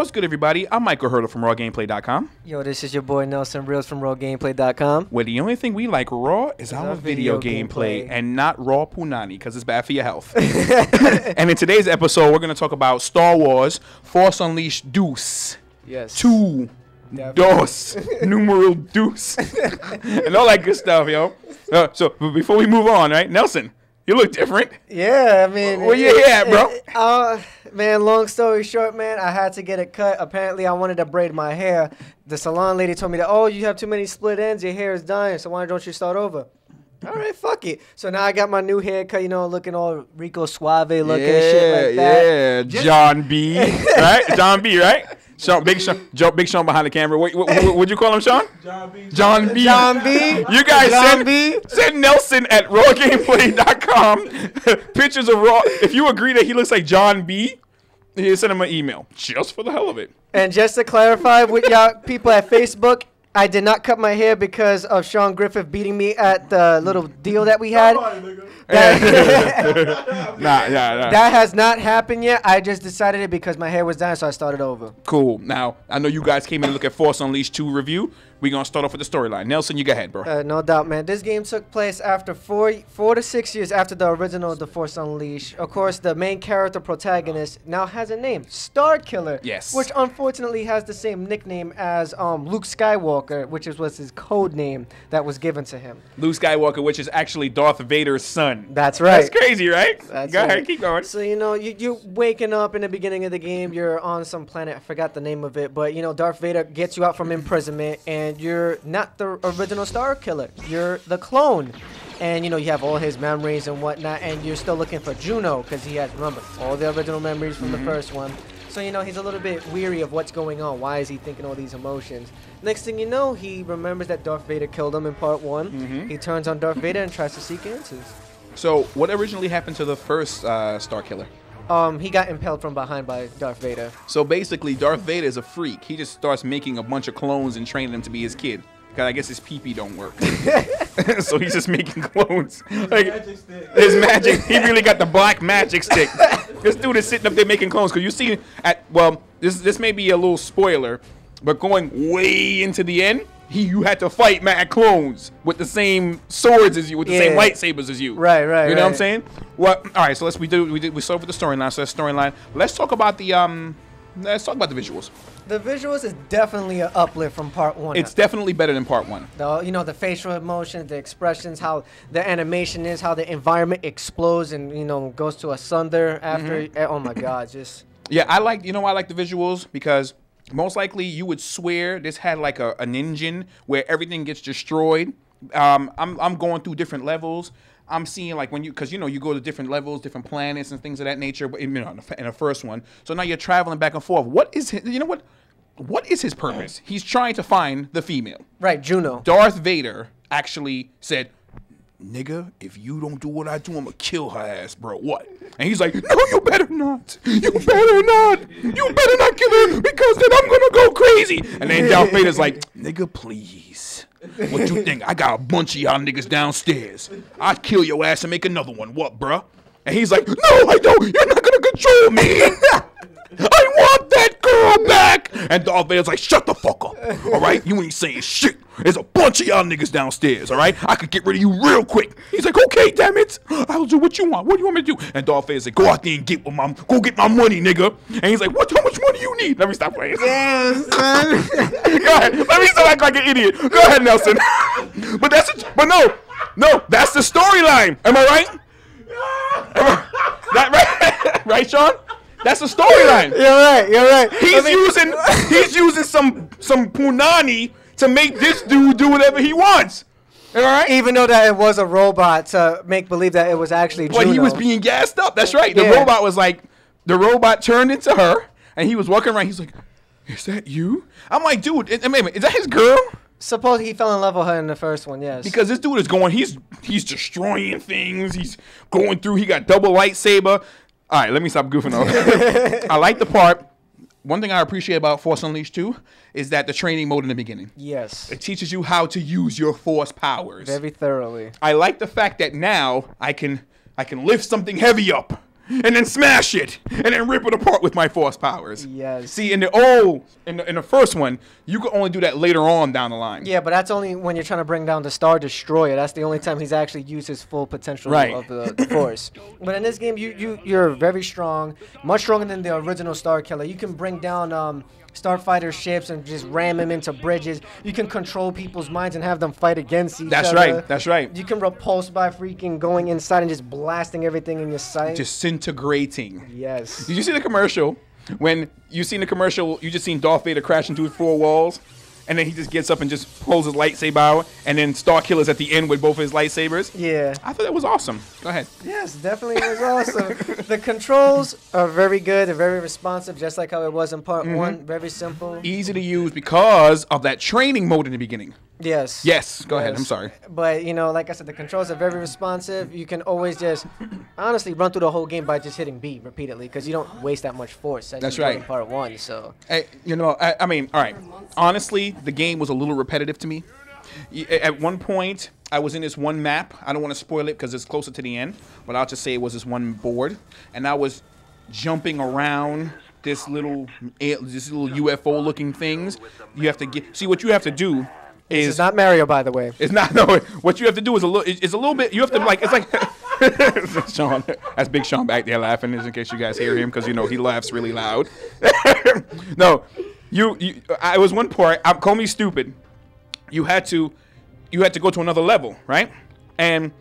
What's good, everybody? I'm Michael Hurdle from RawGameplay.com. Yo, this is your boy Nelson Reels from RawGameplay.com. Where the only thing we like raw is our video gameplay and not raw punani because it's bad for your health. And in today's episode, we're going to talk about Star Wars Force Unleashed Deuce. Yes. 2 Dos numeral Deuce. And all that good stuff, yo. So before we move on, right, Nelson, you look different. Yeah, I mean. Where you at, bro? Man, long story short, man, I had to get it cut. Apparently, I wanted to braid my hair. The salon lady told me that, oh, you have too many split ends. Your hair is dying, so why don't you start over? All right, fuck it. So now I got my new haircut, you know, looking all Rico Suave looking and shit like that. Yeah, John B. Right? John B, right? Big Sean behind the camera. What'd you call him, Sean? John B. John B. You guys send Nelson at rawgameplay.com pictures of Raw. If you agree that he looks like John B, you send him an email just for the hell of it. And just to clarify with y'all people at Facebook, I did not cut my hair because of Sean Griffith beating me at the little deal that we had. That has not happened yet. I just decided it because my hair was down, so I started over. Cool. Now, I know you guys came in to look at Force Unleashed 2 review. We're going to start off with the storyline. Nelson, you go ahead, bro. No doubt, man. This game took place after 4 to 6 years after the original The Force Unleashed. Of course, the main character protagonist now has a name, Starkiller. Yes. Which unfortunately has the same nickname as Luke Skywalker, which was his code name that was given to him. Luke Skywalker, which is actually Darth Vader's son. That's right. That's crazy, right? That's Go right. ahead, keep going. So, you know, you're waking up in the beginning of the game. You're on some planet. I forgot the name of it. But, you know, Darth Vader gets you out from imprisonment, and you're not the original Starkiller. You're the clone. And, you know, you have all his memories and whatnot, and you're still looking for Juno because he has, remember, all the original memories from the first one. So, you know, he's a little bit weary of what's going on. Why is he thinking all these emotions? Next thing you know, he remembers that Darth Vader killed him in part 1. He turns on Darth Vader and tries to seek answers. So, what originally happened to the first Starkiller? He got impaled from behind by Darth Vader. So, basically, Darth Vader is a freak. He just starts making a bunch of clones and training them to be his kid. Because I guess his pee-pee don't work. So he's just making clones. Like, his magic, he really got the black magic stick. This dude is sitting up there making clones. Because you see, this may be a little spoiler, but going way into the end, you had to fight mad clones with the same swords as you, with the same lightsabers as you. Right. You know what I'm saying? Well, all right. So we start with the storyline. So that's storyline. Let's talk about the visuals. The visuals is definitely an uplift from part 1. It's definitely better than part 1. You know, the facial emotions, the expressions, how the animation is, how the environment explodes and, you know, goes to asunder after. Oh my God, just. Yeah, I like the visuals because most likely you would swear this had like an engine where everything gets destroyed. I'm going through different levels. I'm seeing like because you go to different levels, different planets and things of that nature. But in the first one, so now you're traveling back and forth. What is his purpose? He's trying to find the female. Right, Juno. Darth Vader actually said, "Nigga, if you don't do what I do, I'm gonna kill her ass, bro." What? And he's like, "No, you better not. You better not. You better not kill her because then I'm gonna go crazy." And then Darth Vader's like, "Nigga, please. What you think? I got a bunch of y'all niggas downstairs. I'd kill your ass and make another one. What, bruh?" And he's like, "No, I don't. You're not gonna control me. I want that girl back." And Darth Vader's like, "Shut the fuck up. All right? You ain't saying shit. There's a bunch of y'all niggas downstairs, all right? I could get rid of you real quick." He's like, "Okay, damn it. I'll do what you want. What do you want me to do?" And Darth Vader's like, "Go out there and get my money, nigga." And he's like, "How much money you need?" Let me stop playing. Damn, son. Go ahead. Let me still act like an idiot. Go ahead, Nelson. But no, that's the storyline. Am I right? That right? Right, Sean? That's the storyline. You're right. He's using some punani to make this dude do whatever he wants. All right? Even though that it was a robot to make believe that it was actually Juno. But he was being gassed up. That's right. The robot was like, the robot turned into her, and he was walking around. He's like, "Is that you?" I'm like, "Dude, wait a minute, is that his girl?" Suppose he fell in love with her in the first one, yes. Because this dude is going, he's destroying things. He's going through. He got double lightsaber. All right, let me stop goofing off. I like the part. One thing I appreciate about Force Unleashed 2 is that the training mode in the beginning. Yes. It teaches you how to use your Force powers. Very thoroughly. I like the fact that now I can lift something heavy up and then smash it, and then rip it apart with my force powers. Yes. See, in the first one, you could only do that later on down the line. Yeah, but that's only when you're trying to bring down the Star Destroyer. That's the only time he's actually used his full potential of the Force. But in this game, you're very strong, much stronger than the original Star Killer. You can bring down Starfighter ships and just ram them into bridges. You can control people's minds and have them fight against each other. That's right. You can repulse by freaking going inside and just blasting everything in your sight. Disintegrating. Yes. Did you see the commercial? When you seen the commercial, you just seen Darth Vader crash into his four walls, and then he just gets up and just pulls his lightsaber out, and then Starkiller's at the end with both his lightsabers. Yeah. I thought that was awesome. Go ahead. Yes, definitely was awesome. The controls are very good. They're very responsive, just like how it was in part one. Very simple. Easy to use because of that training mode in the beginning. Yes. Yes. Go ahead. I'm sorry. But, like I said, the controls are very responsive. You can always just, honestly, run through the whole game by just hitting B repeatedly because you don't waste that much force. That's right. In part one, so. Hey, I mean, all right. Honestly, the game was a little repetitive to me. At one point, I was in this one map. I don't want to spoil it because it's closer to the end, but I'll just say it was this one board, and I was jumping around this little UFO-looking things. You have to see what you have to do. It's not Mario, by the way. It's not. No. What you have to do is a little bit. You have to it's like Sean. That's Big Sean back there laughing. Just in case you guys hear him, because he laughs really loud. No, I was one part. Call me stupid. You had to go to another level, right? And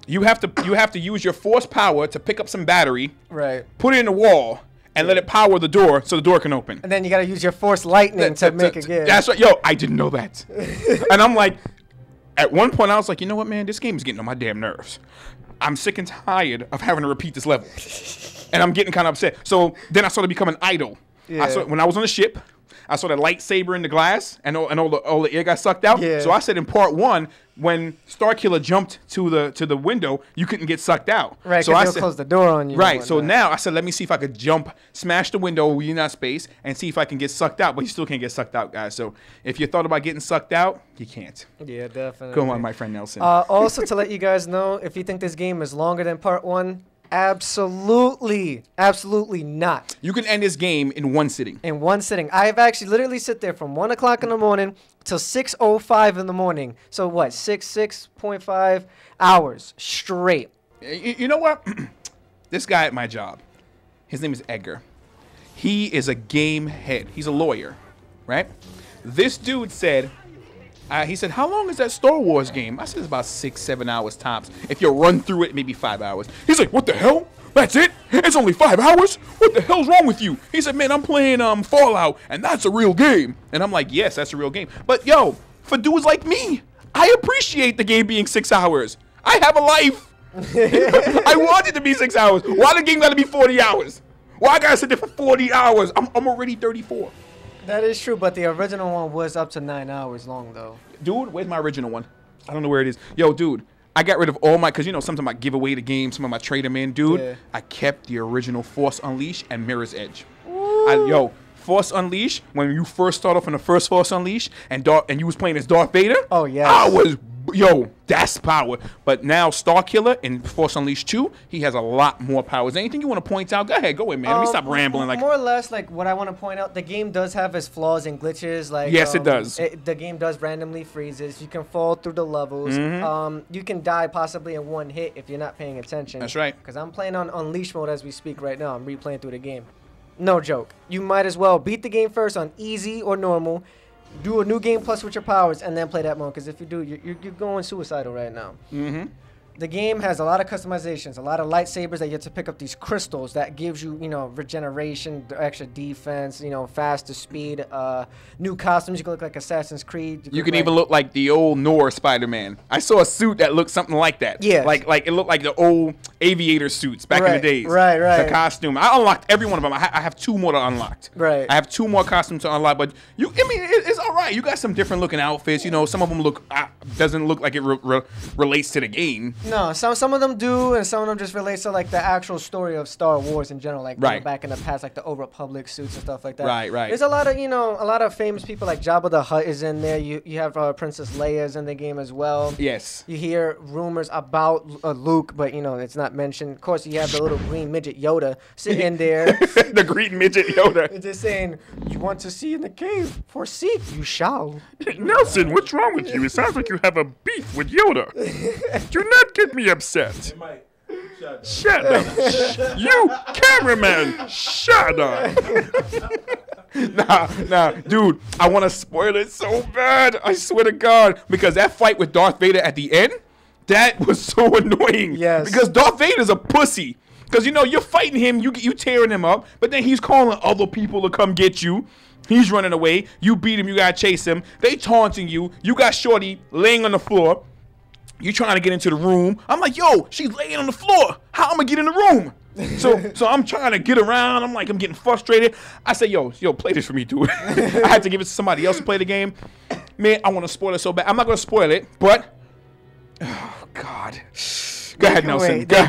you have to use your force power to pick up some battery, right? Put it in the wall. And let it power the door so the door can open. And then you got to use your force lightning to make it good. That's right. Yo, I didn't know that. And I'm like, at one point I was like, you know what, man? This game is getting on my damn nerves. I'm sick and tired of having to repeat this level. And I'm getting kind of upset. So then I started becoming idle. Yeah. When I was on the ship, I saw the lightsaber in the glass, and all the air got sucked out. Yeah. So I said in part one, when Starkiller jumped to the window, you couldn't get sucked out. Right, so because they'll close the door on you. Right. So now I said, let me see if I could smash the window within that space, and see if I can get sucked out. But you still can't get sucked out, guys. So if you thought about getting sucked out, you can't. Yeah, definitely. Go on, my friend Nelson. Also, to let you guys know, if you think this game is longer than part one, absolutely not. You can end this game in one sitting. In one sitting. I've actually literally sit there from 1 o'clock in the morning till 6:05 in the morning. So what? 6.5 hours straight. You know what? This guy at my job, his name is Edgar. He is a game head. He's a lawyer, right? This dude said, he said, how long is that Star Wars game? I said, it's about 6-7 hours tops. If you run through it, maybe 5 hours. He's like, what the hell? That's it? It's only 5 hours? What the hell's wrong with you? He said, man, I'm playing Fallout, and that's a real game. And I'm like, yes, that's a real game. But, yo, for dudes like me, I appreciate the game being 6 hours. I have a life. I want it to be 6 hours. Why the game got to be 40 hours? Why I got to sit there for 40 hours? I'm already 34. That is true, but the original one was up to 9 hours long, though. Dude, where's my original one? I don't know where it is. Yo, dude, I got rid of all my, because sometimes I give away the game, some of my trade them in. Dude, yeah. I kept the original Force Unleashed and Mirror's Edge. Force Unleashed, when you first start off in the first Force Unleashed, and you was playing as Darth Vader. Oh, yeah. I was, that's power. But now Starkiller in Force Unleashed 2, he has a lot more powers. Anything you want to point out? Go ahead, go in, man. Let me stop rambling. More or less, like what I want to point out, the game does have its flaws and glitches. Like yes, it does. The game does randomly freezes. You can fall through the levels. You can die possibly in one hit if you're not paying attention. That's right. Because I'm playing on Unleashed mode as we speak right now. I'm replaying through the game. No joke. You might as well beat the game first on easy or normal, do a new game plus with your powers, and then play that mode. Because if you do, you're going suicidal right now. The game has a lot of customizations, a lot of lightsabers that you have to pick up these crystals that gives you, regeneration, extra defense, faster speed, new costumes. You can look like Assassin's Creed. You can even look like the old Noir Spider-Man. I saw a suit that looked something like that. Yeah. Like it looked like the old aviator suits back in the days. Right. The costume. I unlocked every one of them. I have 2 more to unlock. Right. I have 2 more costumes to unlock, but it's all right. You got some different looking outfits. Some of them look doesn't look like it relates to the game. No, some of them do, and some of them just relate to like the actual story of Star Wars in general, like you know, back in the past, like the Old Republic suits and stuff like that. Right. There's a lot of a lot of famous people like Jabba the Hutt is in there. You have Princess Leia's in the game as well. Yes. You hear rumors about Luke, but it's not mentioned. Of course, you have the little green midget Yoda sitting there. The green midget Yoda. It's just saying, "You want to see in the cave? Foreseek, you shall." Nelson, what's wrong with you? It sounds like you have a beef with Yoda. Do not get me upset. Shut up. You cameraman, shut up. Nah, dude, I want to spoil it so bad. I swear to God, because that fight with Darth Vader at the end, that was so annoying. Yes. Because Darth Vader's a pussy. Because, you're fighting him, you tearing him up, but then he's calling other people to come get you. He's running away. You beat him. You got to chase him. They taunting you. You got Shorty laying on the floor. You trying to get into the room. I'm like, yo, she's laying on the floor. How am I going to get in the room? So I'm trying to get around. I'm getting frustrated. I say, yo, play this for me, dude. I had to give it to somebody else to play the game. Man, I want to spoil it so bad. I'm not going to spoil it, but... Oh, God. Go ahead, Nelson. I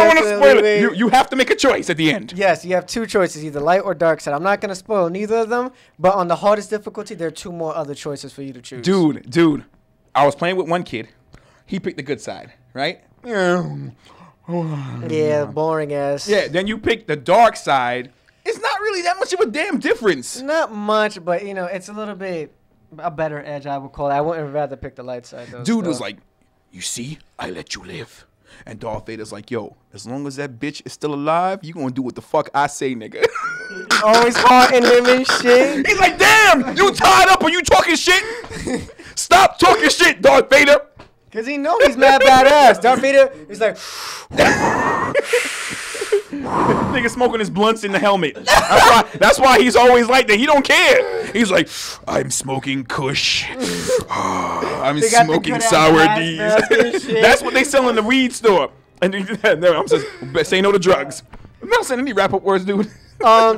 want to spoil it. You have to make a choice at the end. Yes, you have two choices, either light or dark side. I'm not going to spoil neither of them, but on the hardest difficulty, there are two more other choices for you to choose. Dude, I was playing with one kid. He picked the good side, right? Yeah, boring ass. Yeah, then you pick the dark side. It's not really that much of a damn difference. Not much, but, it's a little bit a better edge, I would call it. I wouldn't rather pick the light side, though. Dude was like, you see, I let you live. And Darth Vader's like, yo, as long as that bitch is still alive, you gonna do what the fuck I say, nigga. Always haunting him and shit. He's like, damn, you tied up or you talking shit? Stop talking shit, Darth Vader. Because he know he's mad badass. Darth Vader, he's like... Nigga smoking his blunts in the helmet. That's why he's always like that. He don't care. He's like, I'm smoking Kush. I'm smoking sour D's. That's what they sell in the weed store. And I'm just say no to drugs. Nelson, any wrap up words, dude?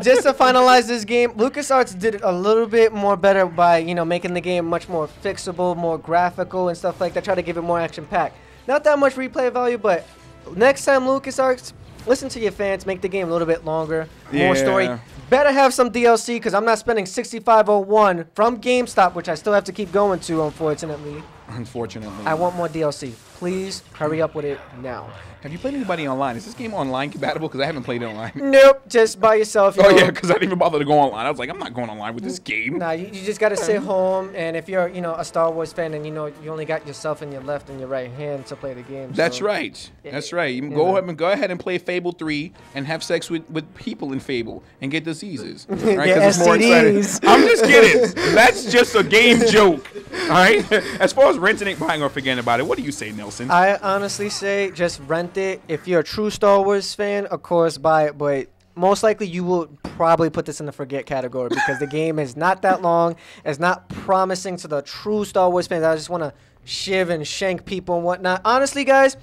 Just to finalize this game, LucasArts did it a little bit more better by making the game much more fixable, more graphical, and stuff like that. Try to give it more action packed. Not that much replay value, but next time LucasArts, listen to your fans, make the game a little bit longer, more story. Better have some DLC, because I'm not spending $65.01 from GameStop, which I still have to keep going to, unfortunately. I want more DLC. Please hurry up with it now. Have you played anybody online? Is this game online compatible? Because I haven't played it online. Nope, just by yourself. Yeah, because I didn't even bother to go online. I was like, I'm not going online with this game. Nah, you just got to sit home, and if you're, a Star Wars fan, and you only got yourself in your left and your right hand to play the game. That's right. That's right. You can go ahead and play Fable 3 and have sex with people in Fable and get diseases. Right? Get STDs. I'm just kidding. That's just a game joke. All right? As far as renting it, buying, or forgetting about it, what do you say, Nelson? I honestly say just rent it. If you're a true Star Wars fan, of course, buy it. But most likely you will probably put this in the forget category because the game is not that long. It's not promising to the true Star Wars fans. I just want to shiv and shank people and whatnot. Honestly, guys,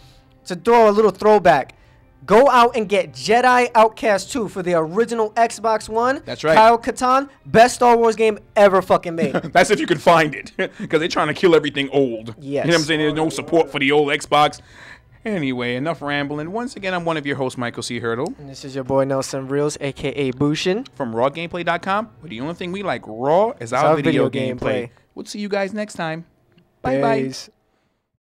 to throw a little throwback, go out and get Jedi Outcast 2 for the original Xbox One. That's right. Kyle Katarn, best Star Wars game ever fucking made. That's if you can find it. Because they're trying to kill everything old. Yes. You know what I'm saying? There's no support for the old Xbox. Anyway, enough rambling. Once again, I'm one of your hosts, Michael C. Hurdle. And this is your boy, Nelson Reels, a.k.a. Bushin. From RawGameplay.com, where the only thing we like raw is our video gameplay. We'll see you guys next time. Bye-bye.